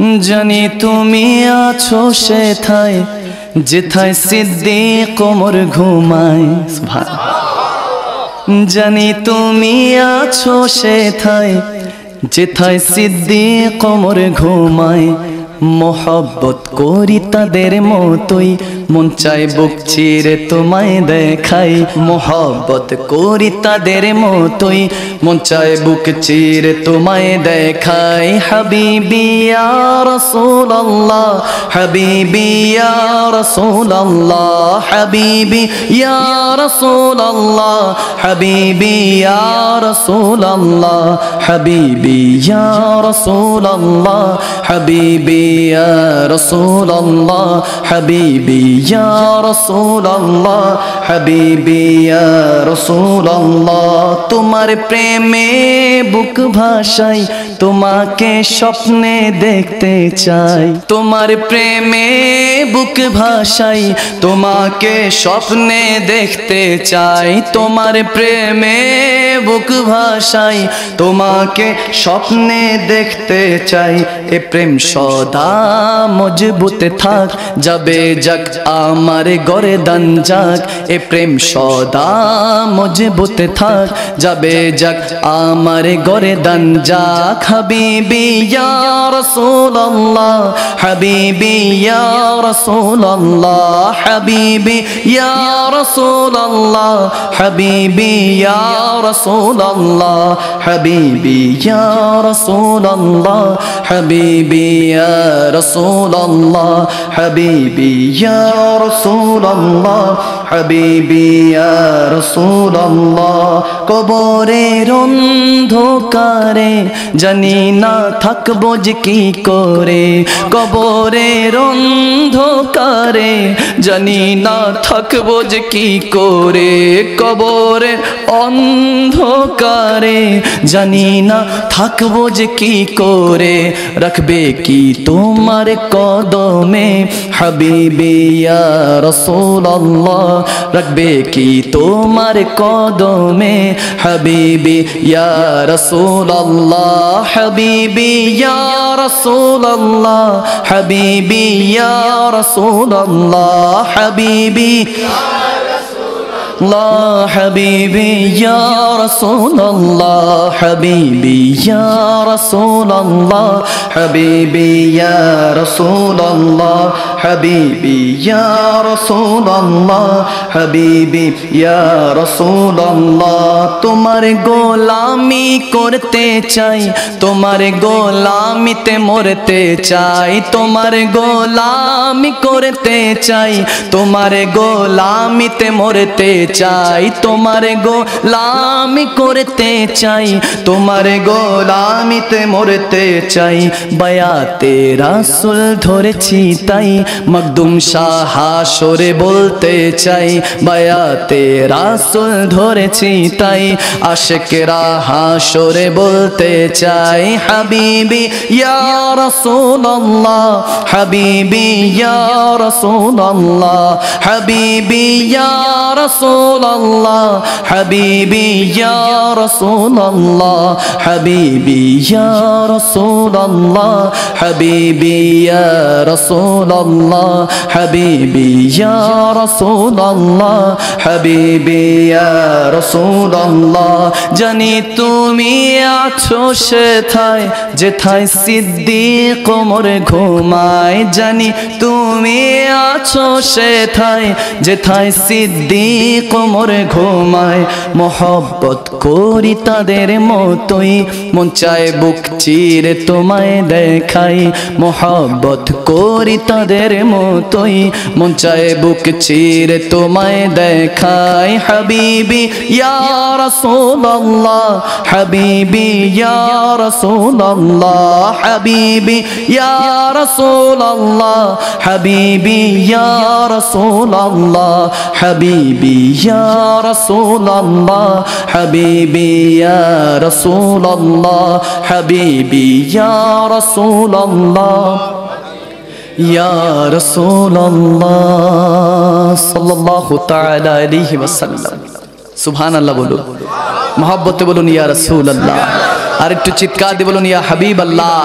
জানি তুমি আছো সেথায় যেথায় সিদ্দিক ওমর ঘুমায়। জানি তুমি আছো সেথায় যেথায় সিদ্দিক ওমর ঘুমায়। মোহব্বত করি তাদের মতোই, মন চায় বুক চিরে তোমায় দেখাই। মোহব্বত করি তাদের মতোই, মন চায় বুক চিরে তোমায় দেখাই। হাবিবি ইয়া রাসূলুল্লাহ, হাবিবি ইয়া রাসূলুল্লাহ, হাবিবি ইয়া রাসূলুল্লাহ, হাবিবি ইয়া রাসূলুল্লাহ, হাবিবি ইয়া রাসূলুল্লাহ, হাবিবি ইয়া রাসূলুল্লাহ, হাবিবি ইয়া রাসূলুল্লাহ, হাবিবি ইয়া রাসূলুল্লাহ। তোমার প্রেমে বুক ভাসাই, তোমাকে স্বপ্নে দেখতে চাই। তোমার প্রেমে বুক ভাসাই, তোমাকে স্বপ্নে দেখতে চাই। তোমার প্রেমে বুক ভাসাই, তোমাকে স্বপ্নে দেখতে চাই। এ প্রেম সদা মজবুত থাক, যাবে যাক আমার গর্দান যাক। এ প্রেম সদা মজবুত থাক, যাবে যাক আমার গর্দান যাক। হাবিবি ইয়া রাসূলুল্লাহ, হাবিবি ইয়া রাসূলুল্লাহ, হাবিবি ইয়া রাসূলুল্লাহ, হাবিবি ইয়া রাসূলুল্লাহ, হাবিবি ইয়া রাসূলুল্লাহ, হাবিবি ইয়া রাসূলুল্লাহ, হাবিবি ইয়া রাসূলুল্লাহ, হাবিবি ইয়া রাসূলুল্লাহ। কবরের অন্ধকারে জানি না থাকবো যে কি করে। কবরের অন্ধকারে জানি না থাকবো যে কি করে। কবরের অন্ধকারে জানি না থাকবো যে কি করে। রাখবে কি তোমার কদমে হাবিবি ইয়া রাসূলুল্লাহ, রাখবে কি তোমার কদমে হাবিবি ইয়া রাসূলুল্লাহ, হাবিবি ইয়া রাসূলুল্লাহ, হাবিবি ইয়া রাসূলুল্লাহ, হাবিবি الله حبيبي يا رسول الله، حبيبي يا رسول الله، حبيبي يا رسول الله، حبيبي يا رسول الله، حبيبي يا رسول الله। তোমার গোলামি করতে চাই, তোমার গোলামিতে মরতে চাই। তোমার গোলামি করতে চাই, তোমার গোলামিতে মরতে চাই। তোমার গোলামি করতে চাই, তোমার গোলামিতে মরতে চাই। বায়াতে রাসূল ধরেছি তাই, মখদুম শাহ হাসরে বলতে চাই। বায়াতে রাসূল ধরেছি তাই, আশিকরা হাসরে বলতে চাই। হাবিবি ইয়া রাসূলুল্লাহ, হাবিবি ইয়া রাসূলুল্লাহ, হাবিবি ইয়া রাসূলুল্লাহ, হাবিবি ইয়া রাসূলুল্লাহ, হাবিবি ইয়া রাসূলুল্লাহ, হাবিবি ইয়া রাসূলুল্লাহ, হাবিবি ইয়া রাসূলুল্লাহ, হাবিবি ইয়া রাসূলুল্লাহ। জানি তুমি আছো সেথায় যেথায় সিদ্দিক ওমর ঘুমায়। জানি তুমি আছো সেথায় যেথায় সিদ্দিক ওমর ঘুমায়। মোহব্বত করি তাদের মতোই, মন চায় বুক চিরে তোমায় দেখাই। মোহব্বত করি তাদের মতোই, মন চায় বুক চিরে তোমায় দেখাই। হাবিবি ইয়া রাসূলুল্লাহ, হাবিবি ইয়া রাসূলুল্লাহ, হাবিবি ইয়া রাসূলুল্লাহ, হাবিবি ইয়া রাসূলুল্লাহ, হাবিবি ইয়া রাসূলুল্লাহ, হাবিবি ইয়া রাসূলুল্লাহ, হাবিবি ইয়া রাসূলুল্লাহ, ইয়া রাসূলুল্লাহ সাল্লাল্লাহু তাআলা আলাইহি ওয়াসাল্লাম। সুবহানাল্লাহ বলুন, মহব্বতে বলুন ইয়া রাসূলুল্লাহ। আর একটু চিৎকার দিয়ে বলুন ইয়া হাবিবাল্লাহ।